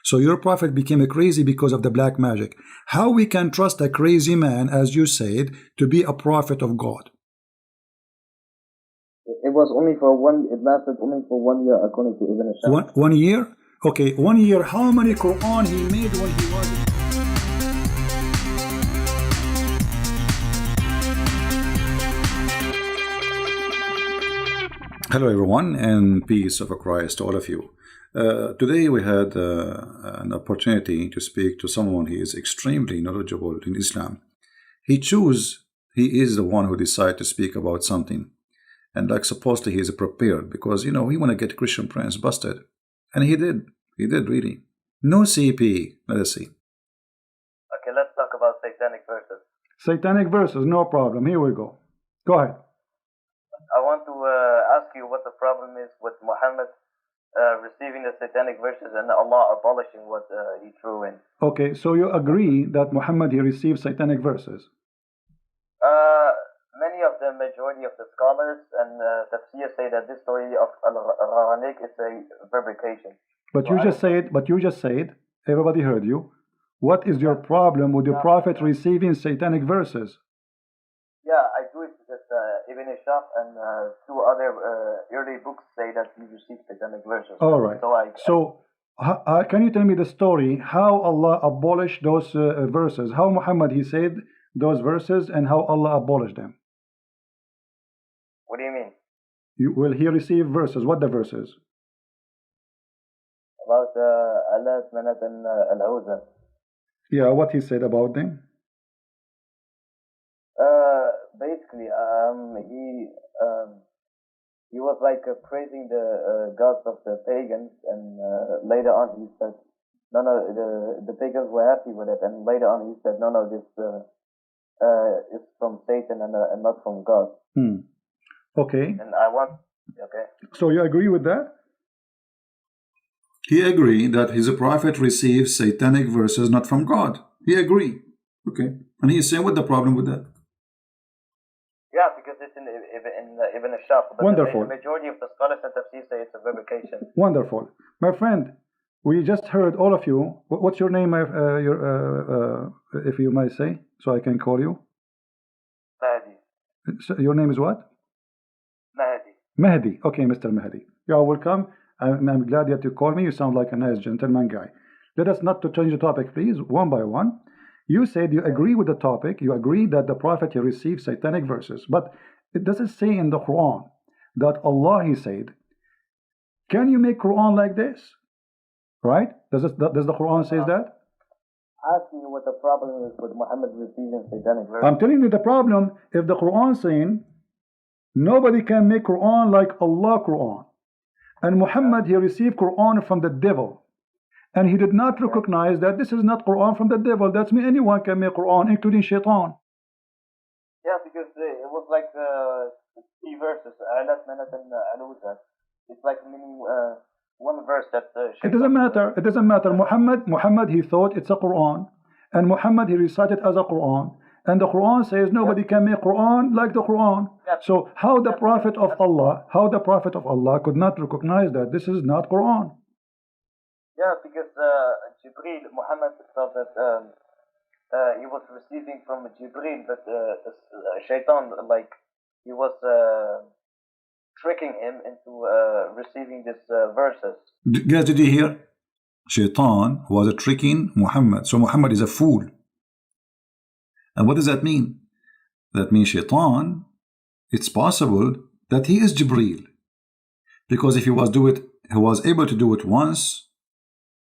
So your prophet became crazy because of the black magic. How we can trust a crazy man, as you said, to be a prophet of God? It was only for it lasted only for 1 year, according to Ibn Ishaq. One year? Okay, 1 year. How many Quran he made when he was... Hello everyone, and peace of Christ to all of you. Today we had an opportunity to speak to someone who is extremely knowledgeable in Islam. He is the one who decided to speak about something. And like supposedly he is prepared because, you know, he want to get Christian Prince busted. And he did really. No CP, let us see. Okay, let's talk about satanic verses. Satanic verses, no problem. Here we go. Go ahead. I want to ask you what the problem is with Muhammad receiving the satanic verses and Allah abolishing what he threw in. Okay, so you agree that Muhammad, he received satanic verses? Many of the majority of the scholars and tafsir say that this story of Al-Gharanik is a fabrication. But you just said, everybody heard you. What is your problem with the Prophet receiving satanic verses? Yeah, I do it because Ibn Ishaq and two other early books say that he received satanic verses. All right. So can you tell me the story, how Allah abolished those verses? How Muhammad, he said those verses and how Allah abolished them? What do you mean? Will he receive verses? What the verses? About Allah Manat and Al-Awza. Yeah, what he said about them? Basically, he was like praising the gods of the pagans, and later on he said, no, the pagans were happy with it, and later on he said, no, this is from Satan and not from God. Okay. And I want, okay. So you agree with that? He agreed that his prophet received satanic verses not from God. He agreed. Okay. And he's saying, what the problem with that? Yeah, because it's in Ibn Ishaq. But wonderful. The majority of the scholars and tafsir say it's a fabrication. Wonderful. My friend, we just heard all of you. What's your name, if you might say, so I can call you? Mahdi. So your name is what? Mahdi. Mahdi. Okay, Mr. Mahdi. You are welcome. I'm glad that you called me. You sound like a nice gentleman guy. Let us not to change the topic, please, one by one. You said you agree with the topic. You agree that the Prophet, he received satanic verses. But it doesn't say in the Quran that Allah, he said, can you make Quran like this? Right? Does the Quran say that? Asking you what the problem is with Muhammad receiving satanic verses. I'm telling you the problem. If the Quran saying nobody can make Quran like Allah Quran, and Muhammad, he received Quran from the devil, and he did not recognize that this is not Quran from the devil. That's mean anyone can make Quran, including Shaitan. Yeah, because it was like 3 verses. It's like meaning one verse that. It doesn't matter. It doesn't matter. Muhammad, he thought it's a Quran, and Muhammad, he recited as a Quran, and the Quran says nobody can make Quran like the Quran. So how the Prophet of Allah could not recognize that this is not Quran? Yeah, because Jibreel, Muhammad thought that he was receiving from Jibreel, but Shaitan, like, he was tricking him into receiving these verses. Guys, did you hear? Shaitan was tricking Muhammad. So Muhammad is a fool. And what does that mean? That means Shaitan, it's possible that he is Jibreel. Because if he was able to do it once,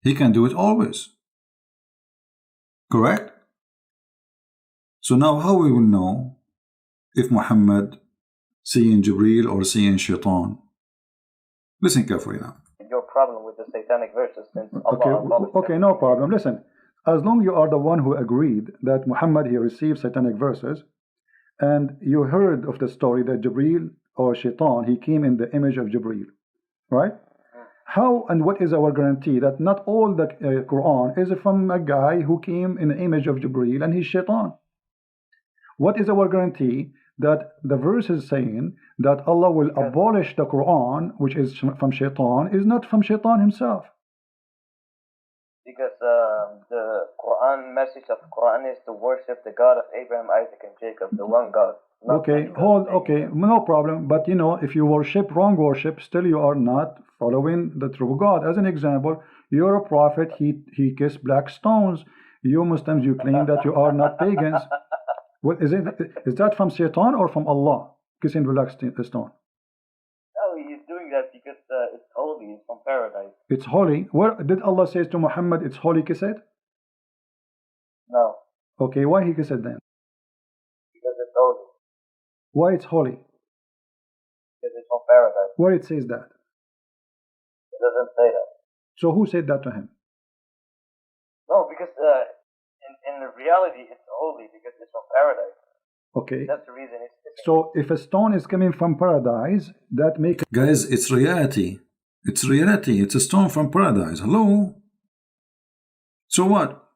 he can do it always. Correct? So now how we will know if Muhammad seeing Jibreel or seeing Shaitan? Listen carefully now. Your problem with the satanic verses, since Allah okay, no problem. Listen, as long you are the one who agreed that Muhammad, he received satanic verses, and you heard of the story that Jibreel or Shaitan, he came in the image of Jibreel, right? How and what is our guarantee that not all the Quran is from a guy who came in the image of Jibreel and he's Shaitan? What is our guarantee that the verse is saying that Allah will abolish the Quran, which is from Shaitan, is not from Shaitan himself? Because the Quran message of Quran is to worship the God of Abraham, Isaac, and Jacob, the one God. Okay, hold, okay, no problem. But you know, if you worship wrong worship, still you are not following the true God. As an example, you're a prophet, he kissed black stones. You Muslims, you claim that you are not pagans. What is that from Satan or from Allah? Kissing black stone. No, he's doing that because it's holy, it's from paradise. It's holy. Where did Allah say to Muhammad, it's holy, kiss it? No. Okay, why he kiss it then? Because it's holy. Why it's holy? Because it's from paradise. Where it says that? It doesn't say that. So who said that to him? No, because in reality it's holy because it's from paradise. Okay. That's the reason it's So if a stone is coming from paradise, that makes... Guys, it's reality. It's reality. It's a stone from paradise. Hello? So what?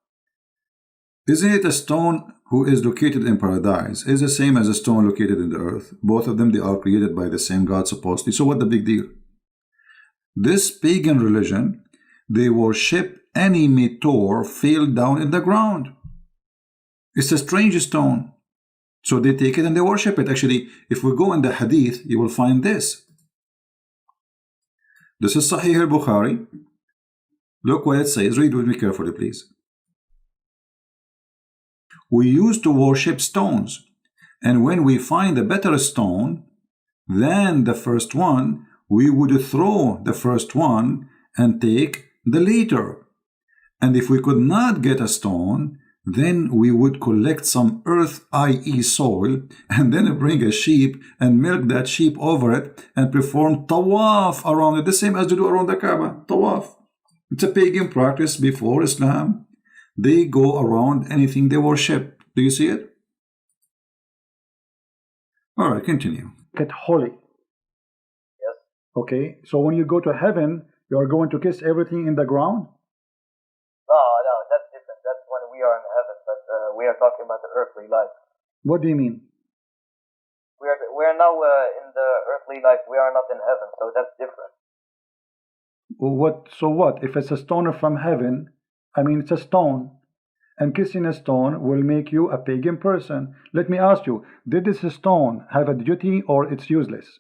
Isn't it a stone who is located in paradise is the same as a stone located in the earth? Both of them, they are created by the same God supposedly. So what the big deal? This pagan religion, they worship any meteor fell down in the ground. It's a strange stone. So they take it and they worship it. Actually, if we go in the hadith, you will find this. This is Sahih al-Bukhari. Look what it says. Read with me carefully, please. We used to worship stones, and when we find a better stone than the first one, we would throw the first one and take the later. And if we could not get a stone, then we would collect some earth, i.e. soil, and then bring a sheep and milk that sheep over it and perform tawaf around it, the same as they do around the Kaaba, tawaf. It's a pagan practice before Islam. They go around anything they worship. Do you see it? All right, continue. Get holy. Yes. Okay, so when you go to heaven, you are going to kiss everything in the ground? No, that's different. That's when we are in heaven, but we are talking about the earthly life. What do you mean? We are now in the earthly life. We are not in heaven, so that's different. What? So what? If it's a stone from heaven, I mean, it's a stone, and kissing a stone will make you a pagan person. Let me ask you, did this stone have a duty or it's useless?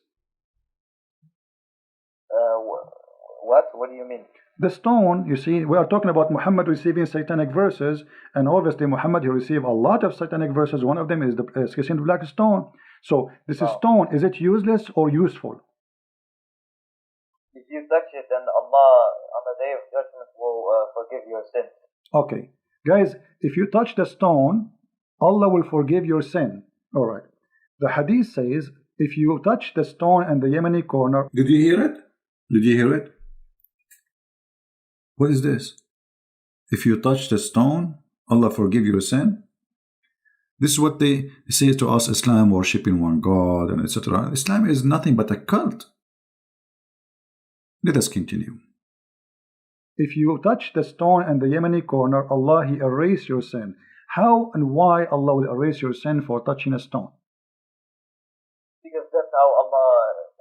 What? What do you mean? The stone, you see, we are talking about Muhammad receiving satanic verses, and obviously Muhammad, he received a lot of satanic verses. One of them is the kissing the black stone. So this stone, is it useless or useful? If you touch it, then Allah on the day of judgment will forgive your sin. Okay, guys, if you touch the stone, Allah will forgive your sin. All right. The hadith says, if you touch the stone and the Yemeni corner... Did you hear it? Did you hear it? What is this? If you touch the stone, Allah forgive your sin? This is what they say to us, Islam, worshipping one God, and etc. Islam is nothing but a cult. Let us continue. If you touch the stone and the Yemeni corner, Allah, He erase your sin. How and why Allah will erase your sin for touching a stone? Because that's how Allah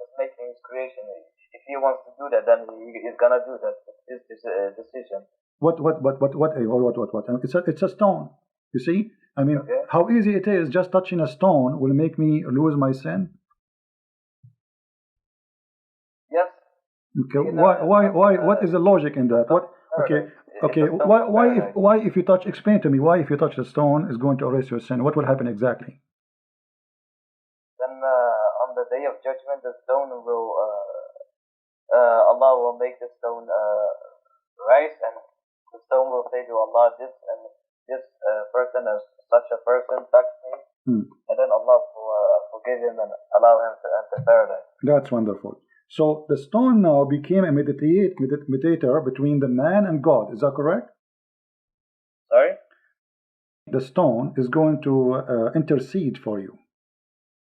is making His creation. If He wants to do that, then He's gonna do that. It's His decision. What? It's a stone. You see? I mean, Okay. How easy it is, just touching a stone will make me lose my sin? Yes. Okay, why, what is the logic in that? What, okay, why if you touch, explain to me, why if you touch the stone is going to erase your sin? What will happen exactly? Then on the day of judgment, the stone will, Allah will make the stone rise, and the stone will say to Allah, this person, as such a person, touched me, and then Allah will forgive him and allow him to enter paradise. That's wonderful. So the stone now became a mediator between the man and God. Is that correct? Sorry? The stone is going to intercede for you.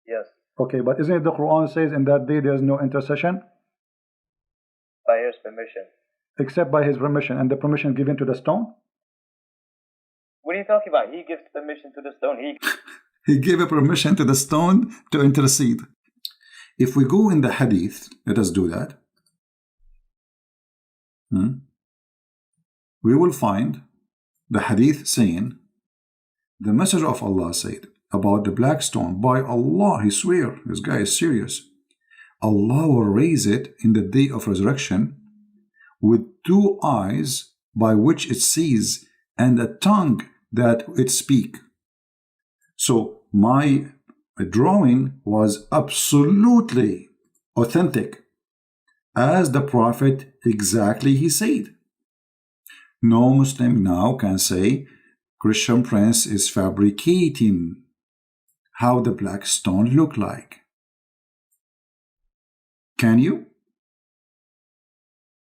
Yes. Okay, but isn't it the Quran says in that day there is no intercession? By His permission. Except by His permission, and the permission given to the stone? What are you talking about? He gives permission to the stone. He gave a permission to the stone to intercede. If we go in the hadith, let us do that. we will find the hadith saying, the Messenger of Allah said about the black stone, by Allah, he swear, this guy is serious, Allah will raise it in the day of resurrection with 2 eyes by which it sees and a tongue that it speak. So my drawing was absolutely authentic, as the Prophet exactly he said. No Muslim now can say Christian Prince is fabricating how the black stone look like. Can you?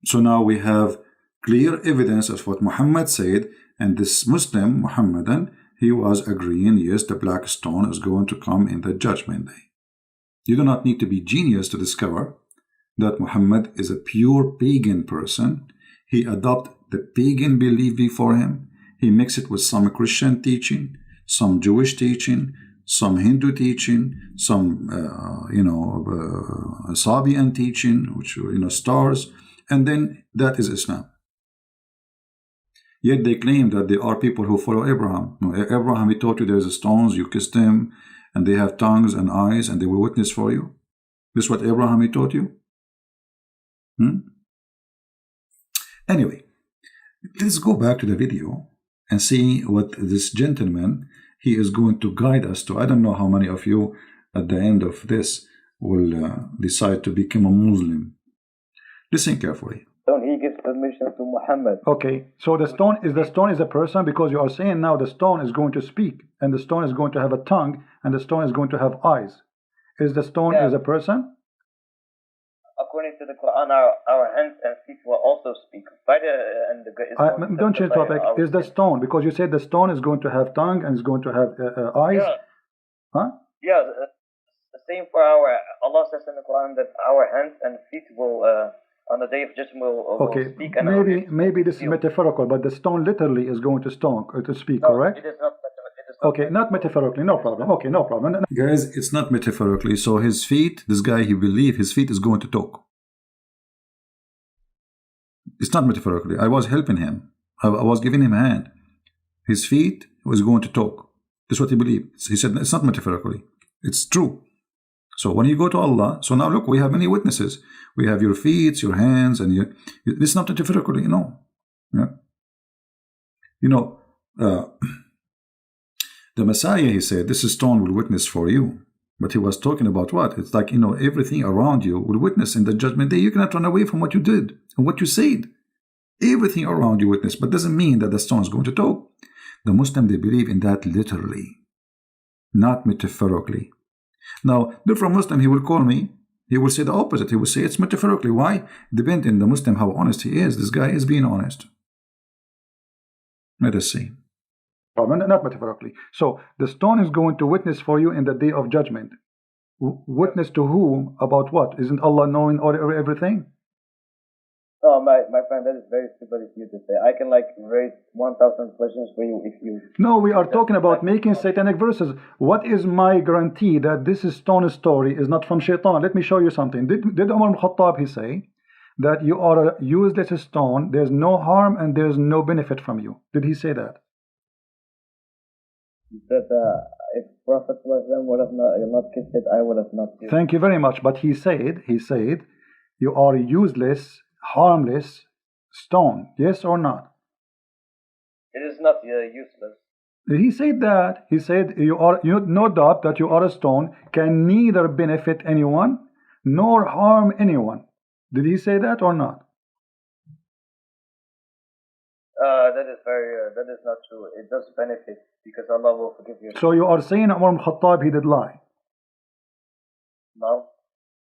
So now we have clear evidence of what Muhammad said, and this Muslim, Muhammadan, he was agreeing, yes, the black stone is going to come in the judgment day. You do not need to be genius to discover that Muhammad is a pure pagan person. He adopted the pagan belief before him. He mixed it with some Christian teaching, some Jewish teaching, some Hindu teaching, some Sabian teaching, which stars, and then that is Islam. Yet they claim that there are people who follow Abraham. No, Abraham, he taught you there's stones, you kissed them, and they have tongues and eyes, and they will witness for you. This is what Abraham, he taught you? Anyway, let's go back to the video and see what this gentleman, he is going to guide us to. I don't know how many of you at the end of this will decide to become a Muslim. Listen carefully. He gives permission to Muhammad. Okay, so the stone is a person, because you are saying now the stone is going to speak, and the stone is going to have a tongue, and the stone is going to have eyes. Is the stone is a person? According to the Quran, our hands and feet will also speak. Don't change topic. Is the stone, because you said the stone is going to have tongue and is going to have eyes? Yeah. Huh? Yeah, the same for Allah says in the Quran that our hands and feet will, on the day of judgment, will speak. And maybe this is metaphorical, but the stone literally is going to speak, correct? It is not. Okay, not metaphorically, no problem. Okay, no problem. Guys, it's not metaphorically. So his feet, this guy, he believes his feet is going to talk. It's not metaphorically. I was helping him. I was giving him a hand. His feet was going to talk. This is what he believed. He said it's not metaphorically. It's true. So when you go to Allah, so now look, we have many witnesses. We have your feet, your hands, and this is not metaphorically, Yeah. The Messiah, he said, this stone will witness for you. But he was talking about what? It's like, everything around you will witness in the judgment day. You cannot run away from what you did and what you said. Everything around you witness, but doesn't mean that the stone is going to talk. The Muslim, they believe in that literally, not metaphorically. Now, different Muslim, he will call me, he will say the opposite. He will say it's metaphorically. Why? Depending on the Muslim, how honest he is. This guy is being honest. Let us see. Not metaphorically. So the stone is going to witness for you in the day of judgment. Witness to whom? About what? Isn't Allah knowing everything? Oh, my friend, that is very stupid of you to say. I can raise 1,000 questions for you if you... No, we are talking about making satanic verses. What is my guarantee that this stone story is not from Shaitan? Let me show you something. Did Umar al-Khattab, he say that you are a useless stone, there's no harm and there's no benefit from you? Did he say that? He said if Prophet would have not kissed it, I would have not kissed it. Thank you very much. But he said, you are a useless, harmless stone. Yes or not? It is not useless. He said that. He said, no doubt that you are a stone, can neither benefit anyone nor harm anyone. Did he say that or not? That is not true. It does benefit because Allah will forgive you. So you are saying Umar al-Khattab, he did lie? No.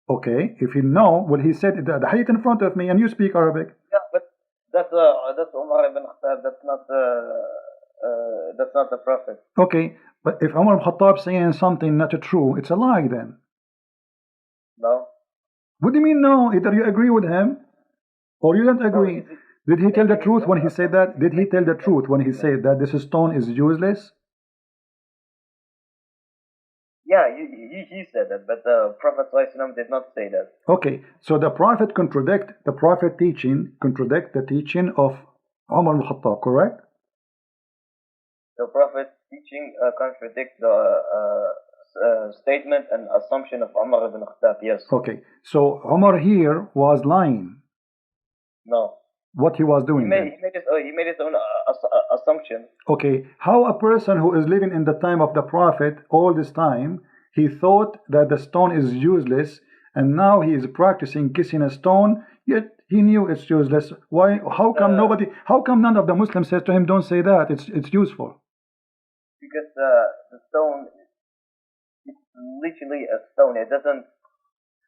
Okay, if he know, well, he said the hadith in front of me and you speak Arabic. Yeah, but that's Umar ibn Khattab. That's not the Prophet. Okay, but if Umar al-Khattab saying something not true, it's a lie then. No. What do you mean no? Either you agree with him or you don't agree. No, did he tell the truth when he said that? Did he tell the truth when he said that this stone is useless? Yeah, he said that, but the Prophet ﷺ did not say that. Okay, so the Prophet contradict the teaching of Umar al-Khattab, correct? The Prophet's teaching contradicts the statement and assumption of Umar ibn Khattab. Yes. Okay, so Umar here was lying. No. What he was doing then? He made his own assumption. Okay, how a person who is living in the time of the Prophet all this time, he thought that the stone is useless, and now he is practicing kissing a stone, yet he knew it's useless. Why? How come nobody? How come none of the Muslims says to him, "Don't say that. It's useful." Because the stone, it's literally a stone. It doesn't,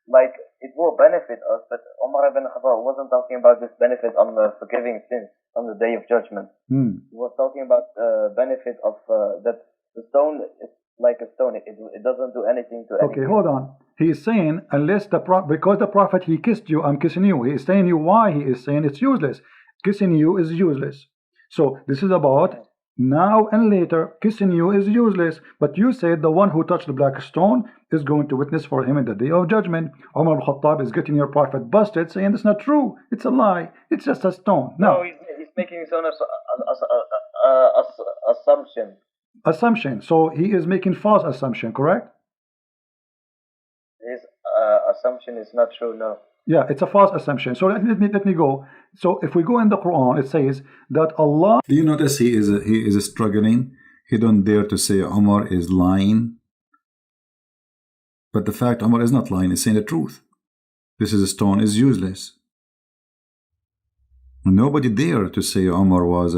like, it will benefit us, but Umar ibn Khattab wasn't talking about this benefit on forgiving sins on the day of judgment. He was talking about benefit of that the stone is like a stone. It doesn't do anything to anything. Okay, hold on. He is saying, unless because the Prophet, he kissed you, I'm kissing you. He is saying you why he is saying it's useless. Kissing you is useless. So this is about now and later. Kissing you is useless. But you said the one who touched the black stone is going to witness for him in the day of judgment. Umar al-Khattab is getting your Prophet busted, saying it's not true. It's a lie. It's just a stone. No, he's making his own assumption. Assumption. So he is making false assumption, correct? His assumption is not true, no. Yeah, it's a false assumption. So let me go. So if we go in the Quran, it says that Allah. Do you notice he is struggling? He don't dare to say Umar is lying. But the fact Umar is not lying, is saying the truth. This is a stone is useless. Nobody dare to say Umar was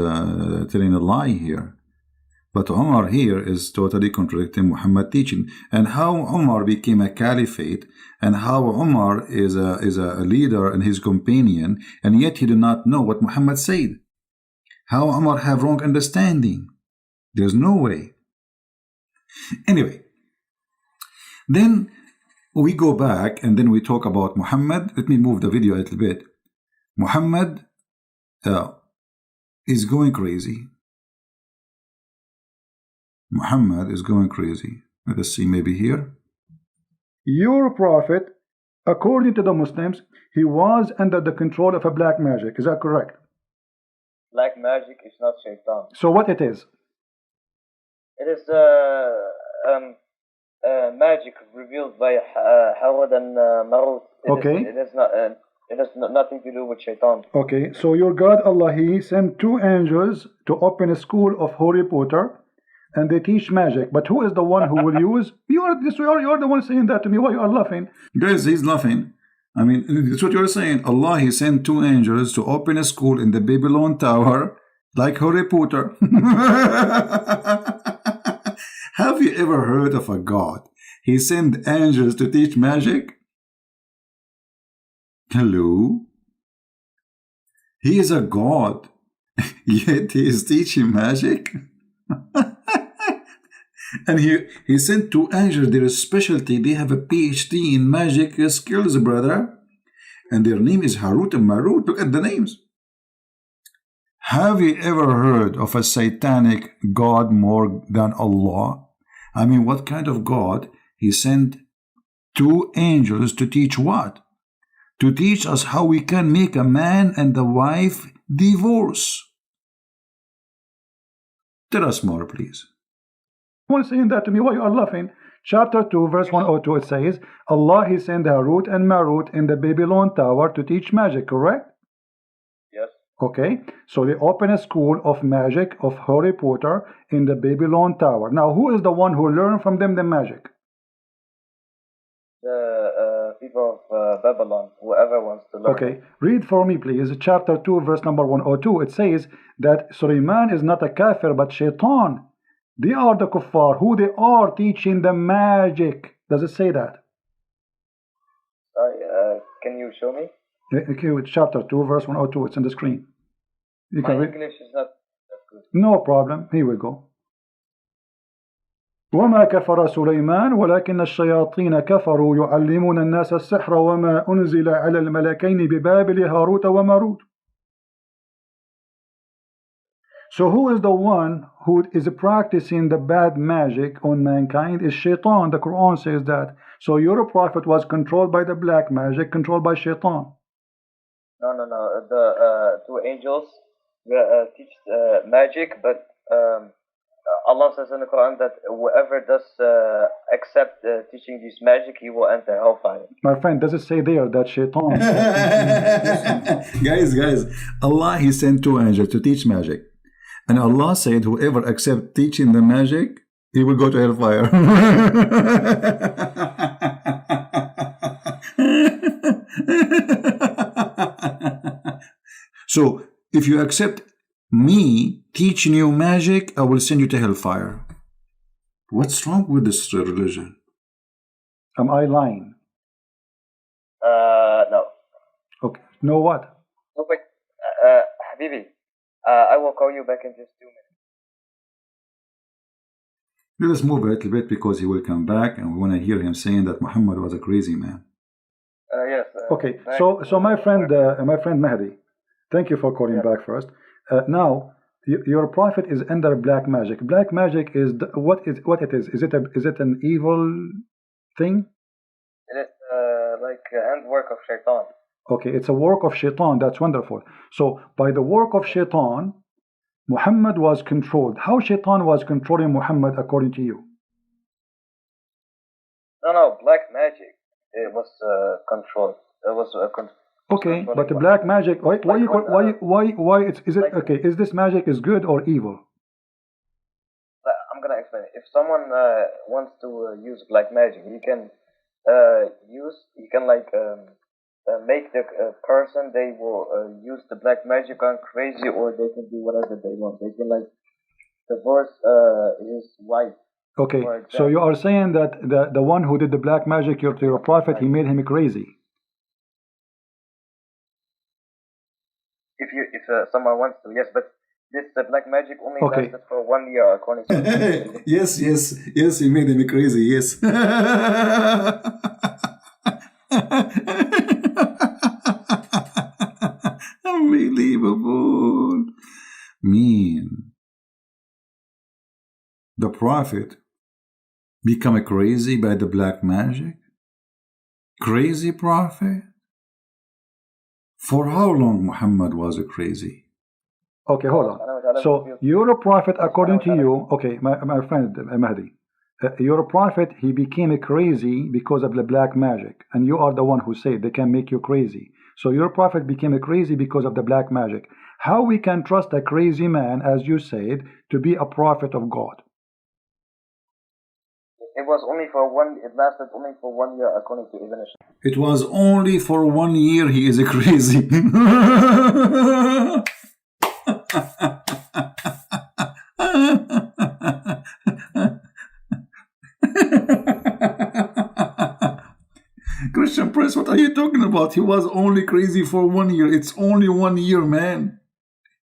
telling a lie here. But Umar here is totally contradicting Muhammad's teaching. And how Umar became a caliphate, and how Umar is a leader and his companion, and yet he did not know what Muhammad said. How Umar have wrong understanding. There's no way. Anyway, then we go back and then we talk about Muhammad. Let me move the video a little bit. Muhammad is going crazy. Muhammad is going crazy. Let us see, maybe here. Your Prophet, according to the Muslims, he was under the control of a black magic. Is that correct? Black magic is not shaitan. So what it is? It is magic revealed by Harud and Marut. It has nothing to do with shaitan. Okay, so your God Allah, he sent two angels to open a school of Harry Potter, and they teach magic. But who is the one who will use? You are the one saying that to me. Why you are laughing? Guys, he's laughing. I mean, it's what you're saying. Allah, he sent two angels to open a school in the Babylon Tower, like Harry Potter. Have you ever heard of a God? He sent angels to teach magic? Hello? He is a God, yet he is teaching magic? And he sent two angels, their specialty, they have a PhD in magic skills, brother. And their name is Harut and Marut. Look at the names. Have you ever heard of a satanic God more than Allah? I mean, what kind of God? He sent two angels to teach what? To teach us how we can make a man and a wife divorce. Tell us more, please. One saying that to me, why you are laughing? Chapter 2, verse 102, it says, Allah, he sent Harut and Marut in the Babylon Tower to teach magic, correct? Yes. Okay, so they open a school of magic of Harry Potter in the Babylon Tower. Now, who is the one who learned from them the magic? The people of Babylon, whoever wants to learn. Okay, read for me, please. Chapter 2, verse number 102. It says that Sulaiman is not a kafir, but shaitan. They are the kuffar, who they are teaching the magic. Does it say that? Sorry, can you show me? Okay, chapter 2, verse 102. It's on the screen. You My English is not that good. No problem. Here we go. وما كفر سليمان ولكن الشياطين كفروا يعلمون الناس السحر وما أنزل على الملكين ببابل هاروت وماروت. So who is the one who is practicing the bad magic on mankind? Is shaitan. The Quran says that. So your prophet was controlled by the black magic, controlled by shaitan. No. The two angels teach magic, but Allah says in the Quran that whoever does accept teaching this magic, he will enter hellfire. My friend, does it say there that shaitan? Guys, Allah, He sent two angels to teach magic. And Allah said, whoever accepts teaching the magic, he will go to hellfire. So, if you accept me teaching you magic, I will send you to hellfire. What's wrong with this religion? Am I lying? No. Okay. No what? No, wait. Habibi, I will call you back in just 2 minutes. Let us move a little bit because he will come back and we want to hear him saying that Muhammad was a crazy man. Yes. Okay. So my friend Mahdi, thank you for calling back first. Now, your prophet is under black magic. Black magic is what it is? Is it an evil thing? It is like end work of shaitan. Okay, it's a work of shaitan. That's wonderful. So by the work of shaitan, Muhammad was controlled. How shaitan was controlling Muhammad according to you? No, black magic. It was controlled. It was okay, but the black magic. Why? Is it okay? Is this magic is good or evil? I'm gonna explain. If someone wants to use black magic, he can make the person they will use the black magic on crazy, or they can do whatever they want. They can divorce his wife. Okay, so you are saying that the one who did the black magic to your prophet, he made him crazy. If someone wants to, yes, but this black magic only lasted for 1 year, according to yes, he made him crazy. Yes. Unbelievable. Mean. The prophet become crazy by the black magic? Crazy prophet? For how long Muhammad was crazy? Okay, hold on. So you're a prophet according to you. Okay, my friend Mahdi. You're a prophet, he became crazy because of the black magic. And you are the one who said they can make you crazy. So your prophet became crazy because of the black magic. How we can trust a crazy man, as you said, to be a prophet of God? It was only for it lasted only for 1 year, according to Ibn Ishaq. It was only for 1 year he is crazy. Christian Prince, what are you talking about? He was only crazy for 1 year. It's only 1 year, man.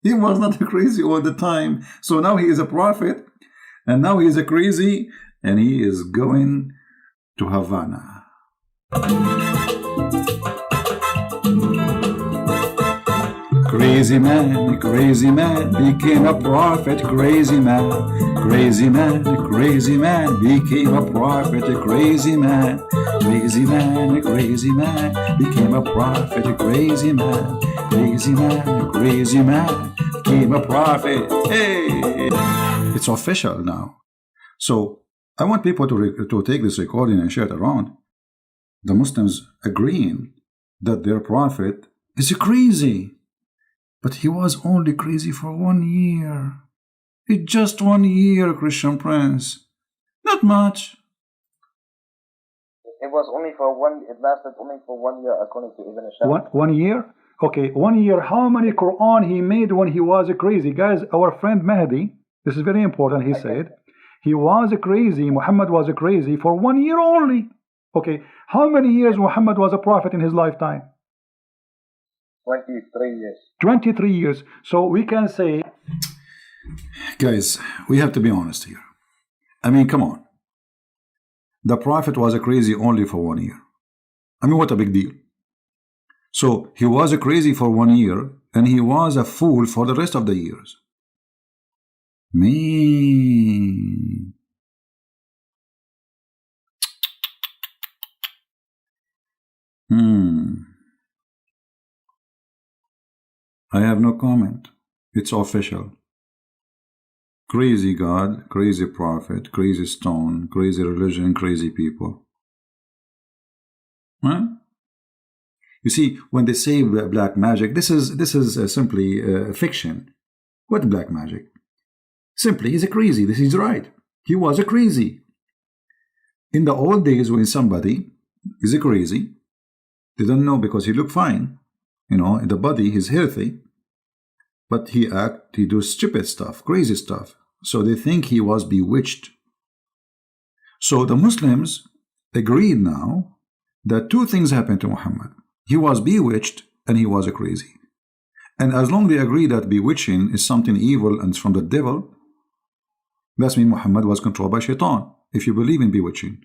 He was not crazy all the time. So now he is a prophet, and now he is crazy, and he is going to Havana. Crazy man became a prophet. Crazy man became a prophet. Crazy man became a prophet. Crazy man became a prophet. Hey, it's official now. So I want people to take this recording and share it around. The Muslims agreeing that their prophet is crazy. But he was only crazy for 1 year. It's just 1 year, Christian Prince. Not much. It was only for it lasted only for 1 year, according to Ibn Ishaq. 1 year? Okay, 1 year. How many Quran he made when he was crazy? Guys, our friend Mahdi, this is very important, he said, he was crazy, Muhammad was crazy for 1 year only. Okay, how many years Muhammad was a prophet in his lifetime? 23 years. 23 years. So we can say... Guys, we have to be honest here. I mean, come on. The prophet was crazy only for 1 year. I mean, what a big deal. So he was crazy for 1 year, and he was a fool for the rest of the years. Me. I have no comment. It's official. Crazy God, crazy prophet, crazy stone, crazy religion, crazy people. Huh? You see, when they say black magic, this is simply fiction. What black magic? Simply, he's a crazy. This is right. He was a crazy. In the old days, when somebody is a crazy, they don't know because he look fine. In the body, he's healthy. But he do stupid stuff, crazy stuff. So they think he was bewitched. So the Muslims agreed now that two things happened to Muhammad. He was bewitched and he was a crazy. And as long they agree that bewitching is something evil and it's from the devil, that means Muhammad was controlled by shaitan, if you believe in bewitching.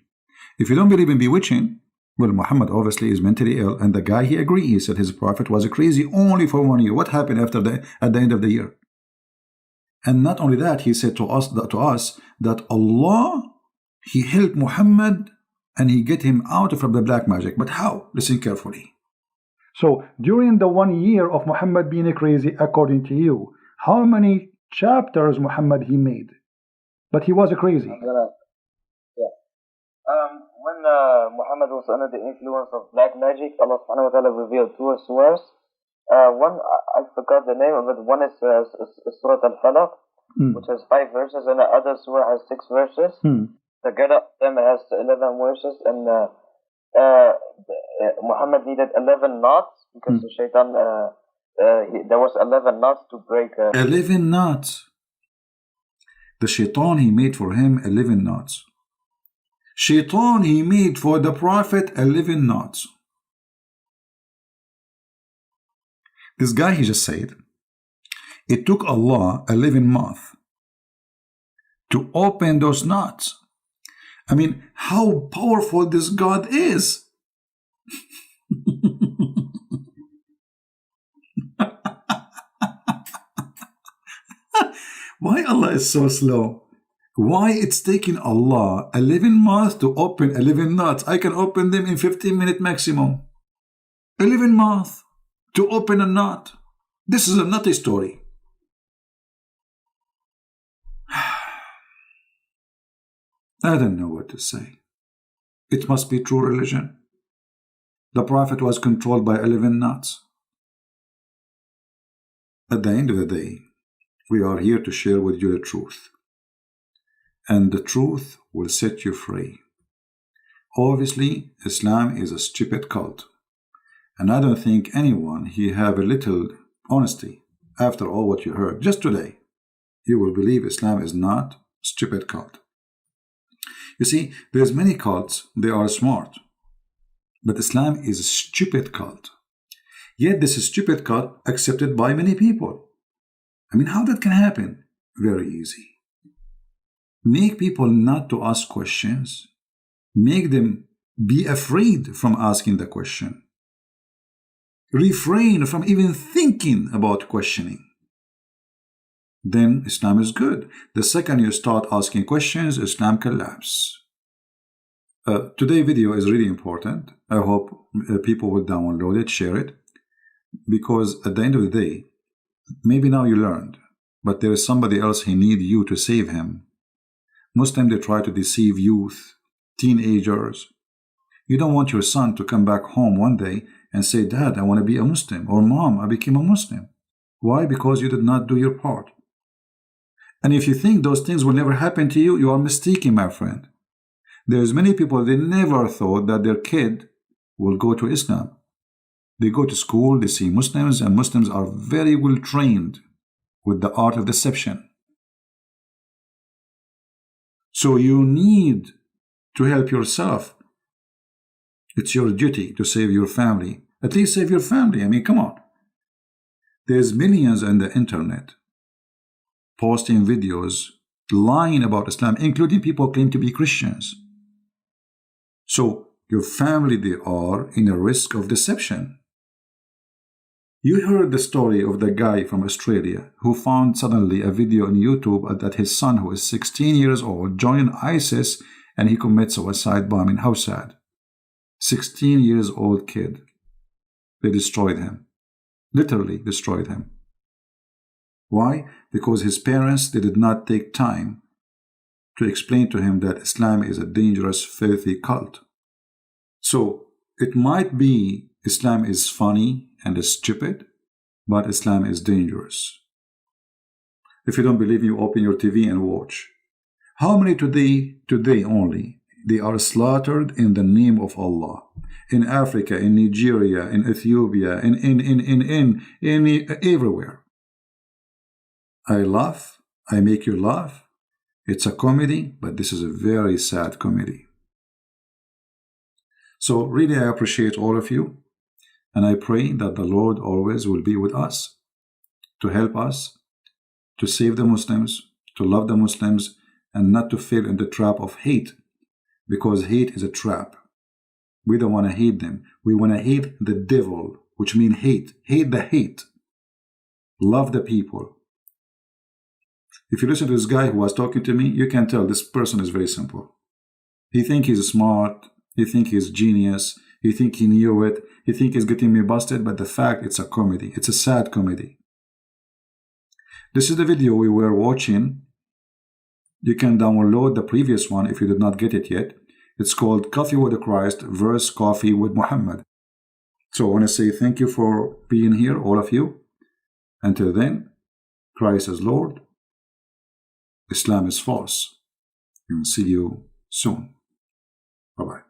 If you don't believe in bewitching, well, Muhammad obviously is mentally ill, and the guy, he agreed. He said his prophet was a crazy only for 1 year. What happened at the end of the year? And not only that, he said to us that Allah, he helped Muhammad and he get him out from the black magic. But how? Listen carefully. So during the 1 year of Muhammad being crazy, according to you, how many chapters Muhammad he made? But he was crazy. When Muhammad was under the influence of black magic, Allah subhanahu wa ta'ala revealed two surahs. One, I forgot the name of it. One is Surah Al-Falaq, which has 5 verses, and the other surah has 6 verses. Together, them has 11 verses, and Muhammad needed 11 knots because the shaitan, there was 11 knots to break. 11 knots. The shaitan, he made for him 11 knots. Shaitan, he made for the prophet 11 knots. This guy, he just said, it took Allah 11 months to open those knots. I mean, how powerful this God is. Why Allah is so slow? Why it's taking Allah 11 months to open 11 knots? I can open them in 15 minutes maximum. 11 months to open a knot. This is a nutty story. I don't know what to say. It must be true religion. The Prophet was controlled by 11 knots. At the end of the day, we are here to share with you the truth. And the truth will set you free. Obviously, Islam is a stupid cult. And I don't think anyone here have a little honesty after all what you heard just today. You will believe Islam is not a stupid cult. You see, there's many cults, they are smart. But Islam is a stupid cult. Yet this is stupid cult accepted by many people. I mean, how that can happen? Very easy. Make people not to ask questions. Make them be afraid from asking the question. Refrain from even thinking about questioning. Then Islam is good. The second you start asking questions, Islam collapses. Today's video is really important. I hope people will download it, share it. Because at the end of the day, maybe now you learned, but there is somebody else who needs you to save him. Muslims, they try to deceive youth, teenagers. You don't want your son to come back home one day and say, Dad, I want to be a Muslim, or Mom, I became a Muslim. Why? Because you did not do your part. And if you think those things will never happen to you, you are mistaken, my friend. There's many people, they never thought that their kid will go to Islam. They go to school, they see Muslims, and Muslims are very well trained with the art of deception. So you need to help yourself. It's your duty to save your family. At least save your family. I mean, come on. There's millions on the internet posting videos lying about Islam, including people claim to be Christians. So your family, they are in a risk of deception. You heard the story of the guy from Australia who found suddenly a video on YouTube that his son, who is 16 years old, joined ISIS and he commits suicide bombing. How sad. 16 years old kid. They destroyed him. Literally destroyed him. Why? Because his parents did not take time to explain to him that Islam is a dangerous, filthy cult. So it might be Islam is funny and is stupid, but Islam is dangerous. If you don't believe me, open your TV and watch. How many today only, they are slaughtered in the name of Allah? In Africa, in Nigeria, in Ethiopia, in everywhere. I laugh, I make you laugh. It's a comedy, but this is a very sad comedy. So really I appreciate all of you, and I pray that the Lord always will be with us, to help us, to save the Muslims, to love the Muslims, and not to fall in the trap of hate, because hate is a trap. We don't want to hate them. We want to hate the devil, which means hate. Hate the hate. Love the people. If you listen to this guy who was talking to me, you can tell this person is very simple. He thinks he's smart. He thinks he's genius. He thinks he knew it. He thinks he's getting me busted, but the fact it's a comedy. It's a sad comedy. This is the video we were watching. You can download the previous one if you did not get it yet. It's called Coffee with Christ versus Coffee with Muhammad. So I want to say thank you for being here, all of you. Until then, Christ is Lord. Islam is false. And see you soon. Bye-bye.